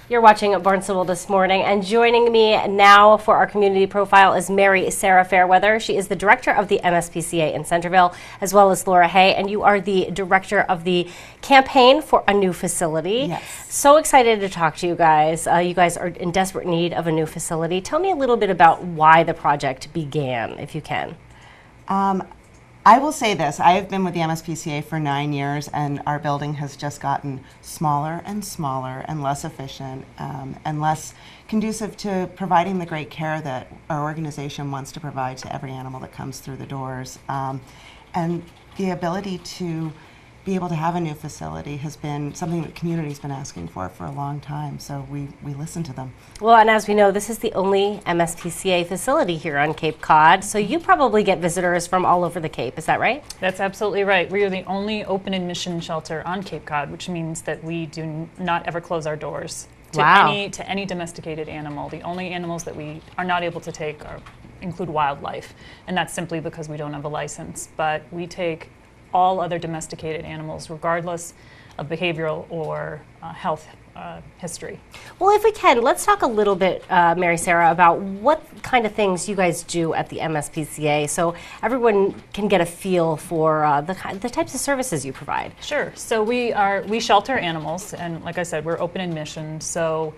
You're watching Barnstable this morning, and joining me now for our community profile is Mary Sarah Fairweather. She is the director of the MSPCA in Centerville, as well as Laura Hay, and you are the director of the campaign for a new facility. Yes. So excited to talk to you guys. You guys are in desperate need of a new facility. Tell me a little bit about why the project began, if you can. I will say this, I have been with the MSPCA for 9 years, and our building has just gotten smaller and smaller and less efficient and less conducive to providing the great care that our organization wants to provide to every animal that comes through the doors. And the ability to be able to have a new facility has been something that the community's been asking for a long time, so we listen to them. Well, and as we know, this is the only MSPCA facility here on Cape Cod, so you probably get visitors from all over the Cape, is that right? That's absolutely right. We are the only open admission shelter on Cape Cod, which means that we do not ever close our doors to any domesticated animal. The only animals that we are not able to take include wildlife, and that's simply because we don't have a license. But we take all other domesticated animals, regardless of behavioral or health history. Well, if we can, let's talk a little bit, Mary Sarah, about what kind of things you guys do at the MSPCA, so everyone can get a feel for the types of services you provide. Sure. So we shelter animals, and like I said, we're open admission. So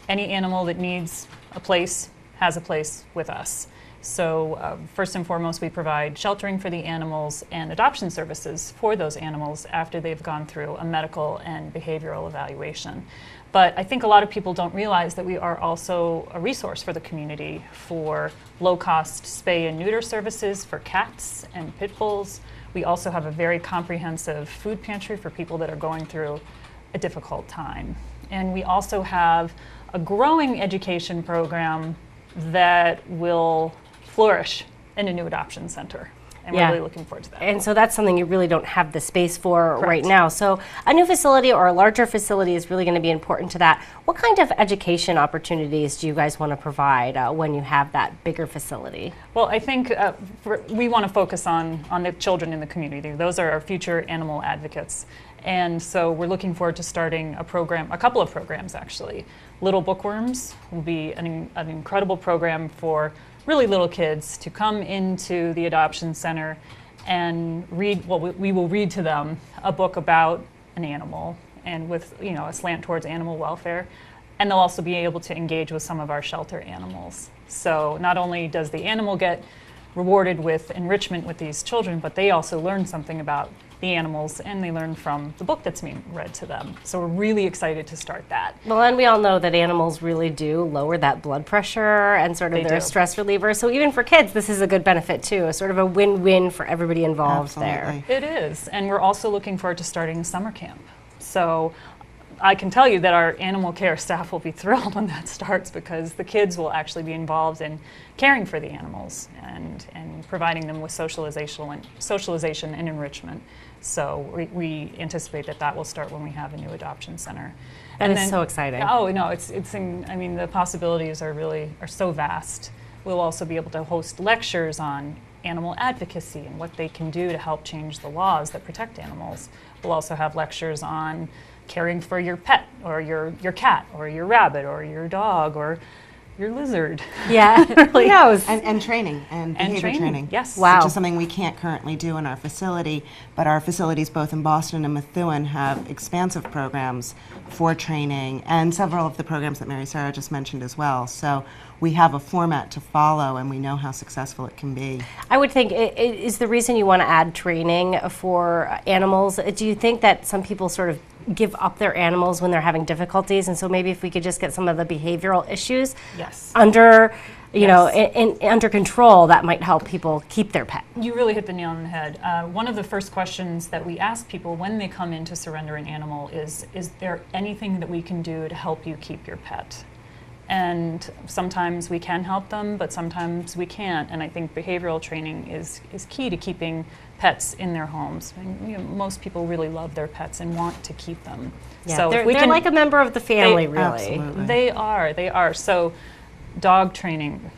any animal that needs a place has a place with us. So first and foremost, we provide sheltering for the animals and adoption services for those animals after they've gone through a medical and behavioral evaluation. But I think a lot of people don't realize that we are also a resource for the community for low-cost spay and neuter services for cats and pit bulls. We also have a very comprehensive food pantry for people that are going through a difficult time. And we also have a growing education program that will flourish in a new adoption center. And we're really looking forward to that. And so that's something you really don't have the space for right now. So a new facility or a larger facility is really going to be important to that. What kind of education opportunities do you guys want to provide when you have that bigger facility? Well, I think we want to focus on the children in the community. Those are our future animal advocates. And so we're looking forward to starting a couple of programs actually. Little Bookworms will be an incredible program for really little kids to come into the adoption center and read. Well, we will read to them a book about an animal, and with a slant towards animal welfare, and they'll also be able to engage with some of our shelter animals. So not only does the animal get rewarded with enrichment with these children, but they also learn something about the animals, and they learn from the book that's being read to them. So we're really excited to start that. Well, and we all know that animals really do lower that blood pressure and sort of their stress reliever. So even for kids, this is a good benefit too, a sort of a win-win for everybody involved there. It is, and we're also looking forward to starting a summer camp. So I can tell you that our animal care staff will be thrilled when that starts, because the kids will actually be involved in caring for the animals and providing them with socialization and enrichment. So we anticipate that will start when we have a new adoption center. That is so exciting. Oh no, I mean, the possibilities are so vast. We'll also be able to host lectures on animal advocacy and what they can do to help change the laws that protect animals. We'll also have lectures on caring for your pet or your cat or your rabbit or your dog or your lizard. Yeah, it really knows. And training and behavior training. Yes. Wow. Which is something we can't currently do in our facility, but our facilities both in Boston and Methuen have expansive programs for training, and several of the programs that Mary Sarah just mentioned as well. So we have a format to follow, and we know how successful it can be. I would think it is the reason you want to add training for animals. Do you think that some people sort of give up their animals when they're having difficulties, and so maybe if we could just get some of the behavioral issues under under control, that might help people keep their pet? You really hit the nail on the head. One of the first questions that we ask people when they come in to surrender an animal is there anything that we can do to help you keep your pet? And sometimes we can help them, but sometimes we can't. And I think behavioral training is key to keeping pets in their homes. And, most people really love their pets and want to keep them. Yeah, so they're like a member of the family, really. Absolutely. They are. So dog training,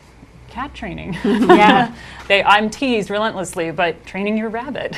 cat training. Yeah. I'm teased relentlessly, but training your rabbit.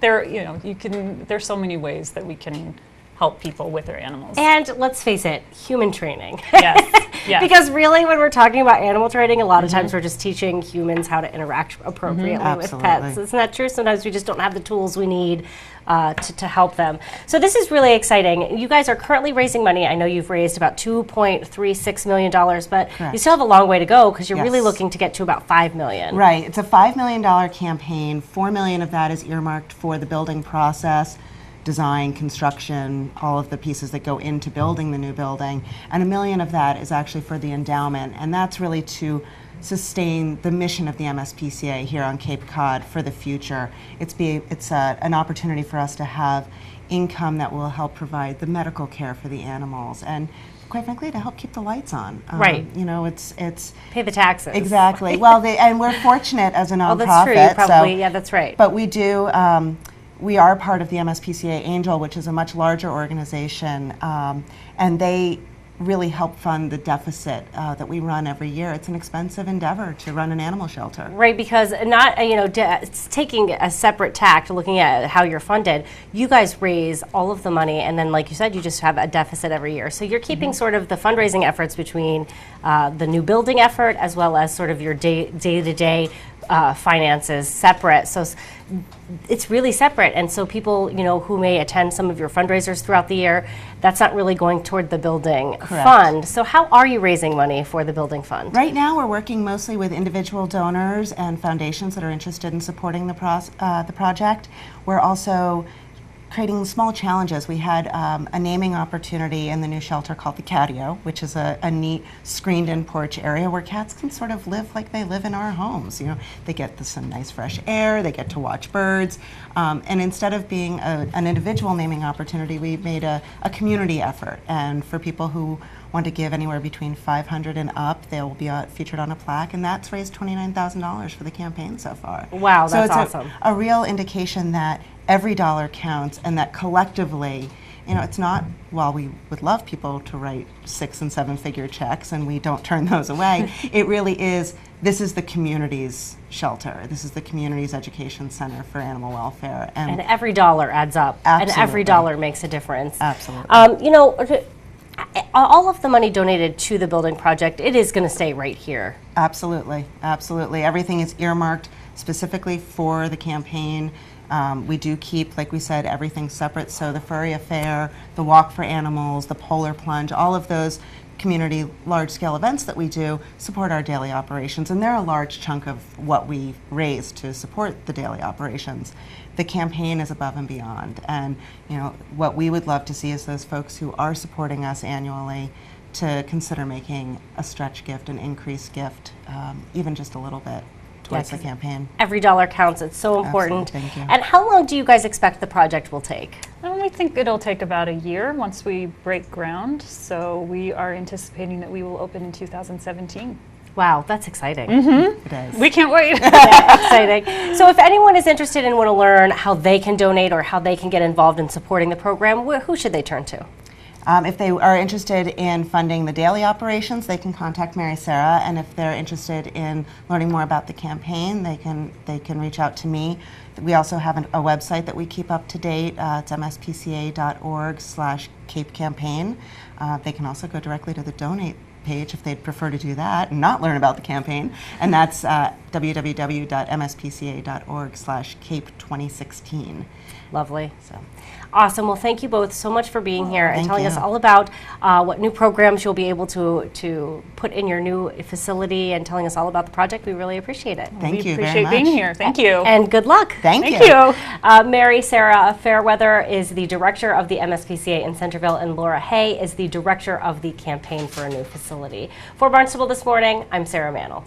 There's so many ways that we can help people with their animals. And let's face it, human training. Yes. Yes. Because really, when we're talking about animal training, a lot of times we're just teaching humans how to interact appropriately with Absolutely. pets. Isn't that true? Sometimes we just don't have the tools we need to help them. So this is really exciting. You guys are currently raising money. I know you've raised about $2.36 million, but Correct. you still have a long way to go because you're really Yes. looking to get to about $5 million. Right. It's a $5 million campaign. $4 million of that is earmarked for the building process, design, construction, all of the pieces that go into building the new building. And $1 million of that is actually for the endowment. And that's really to sustain the mission of the MSPCA here on Cape Cod for the future. It's an opportunity for us to have income that will help provide the medical care for the animals and, quite frankly, to help keep the lights on. Right. You know, it's Pay the taxes. exactly. Well, and we're fortunate as a nonprofit. Oh, that's true. You probably, so, yeah, that's right. but we do. We are part of the MSPCA Angel, which is a much larger organization, and they really help fund the deficit that we run every year. It's an expensive endeavor to run an animal shelter. Right, because not, it's taking a separate tack, looking at how you're funded. You guys raise all of the money, and then, like you said, you just have a deficit every year. So you're keeping sort of the fundraising efforts between the new building effort as well as sort of your day-to-day finances separate. So it's really separate, and so people, who may attend some of your fundraisers throughout the year, that's not really going toward the building fund. So how are you raising money for the building fund? Right now, we're working mostly with individual donors and foundations that are interested in supporting the project. We're also creating small challenges. We had a naming opportunity in the new shelter called the Catio, which is a neat screened-in porch area where cats can sort of live like they live in our homes. They get some nice fresh air, they get to watch birds, and instead of being an individual naming opportunity, we made a community effort. And for people who want to give anywhere between $500 and up, they'll be featured on a plaque, and that's raised $29,000 for the campaign so far. Wow, that's so it's awesome. a real indication that every dollar counts, and that collectively, it's not, while we would love people to write 6- and 7-figure checks, and we don't turn those away, it really is, this is the community's shelter. This is the community's education center for animal welfare. And every dollar adds up. Absolutely. And every dollar makes a difference. Absolutely. All of the money donated to the building project, it is going to stay right here. Absolutely, absolutely. Everything is earmarked specifically for the campaign. We do keep, like we said, everything separate. So the furry affair, the walk for animals, the polar plunge, all of those community large-scale events that we do support our daily operations, and they're a large chunk of what we raise to support the daily operations. The campaign is above and beyond, and what we would love to see is those folks who are supporting us annually to consider making a stretch gift, an increased gift, even just a little bit towards the campaign. Every dollar counts. It's so important. Absolutely. Thank you. And how long do you guys expect the project will take? We think it'll take about a year once we break ground. So we are anticipating that we will open in 2017. Wow, that's exciting. It is. We can't wait. Yeah, exciting. So if anyone is interested and want to learn how they can donate or how they can get involved in supporting the program, who should they turn to? If they are interested in funding the daily operations, they can contact Mary Sarah, and if they're interested in learning more about the campaign, they can reach out to me. We also have a website that we keep up to date. It's mspca.org/Cape Campaign. They can also go directly to the donate page if they'd prefer to do that and not learn about the campaign, and that's www.mspca.org/Cape 2016. Lovely. So. Awesome. Well, thank you both so much for being here and Thank telling you. us all about what new programs you'll be able to put in your new facility and telling us all about the project. We really appreciate it. Thank you very Appreciate much. being here. Thank you. And good luck. Thank Thank you. you. Mary Sarah Fairweather is the director of the MSPCA in Centerville, and Laura Hay is the director of the campaign for a new facility. For Barnstable This Morning, I'm Sarah Mannel.